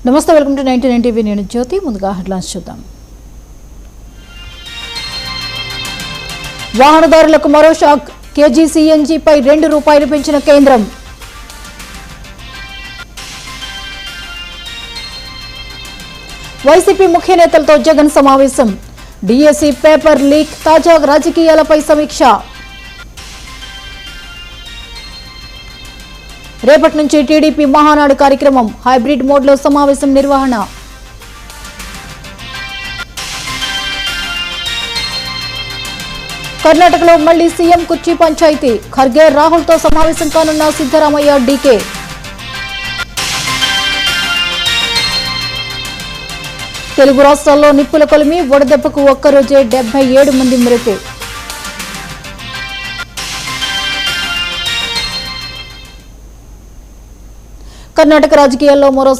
నమస్తే, welcome to 99 TV. నేను జ్యోతి. ముందుగా హెడ్లైన్స్ చూద్దాం. వాహనదారులకు మరో షాక్. కేజీ సీఎన్జీపై ₹2 పెంచిన కేంద్రం. వైసీపీ ముఖ్య నేతలతో జగన్ సమావేశం. డిఎస్సి పేపర్ లీక్, తాజా రాజకీయాలపై సమీక్ష. రేపటి నుంచి టీడీపీ మహానాడు కార్యక్రమం. హైబ్రిడ్ మోడ్లో సమావేశం నిర్వహణ. కర్ణాటకలో మళ్లీ సీఎం కుర్చీ పంచాయతీ. ఖర్గే రాహుల్తో సమావేశం కానున్న సిద్ధరామయ్య, డీకే. తెలుగు రాష్ట్రాల్లో నిప్పుల కొలిమి. వడదెబ్బకు ఒక్కరోజే 77 మంది మృతి. కర్ణాటక రాజకీయాల్లో మరోసారి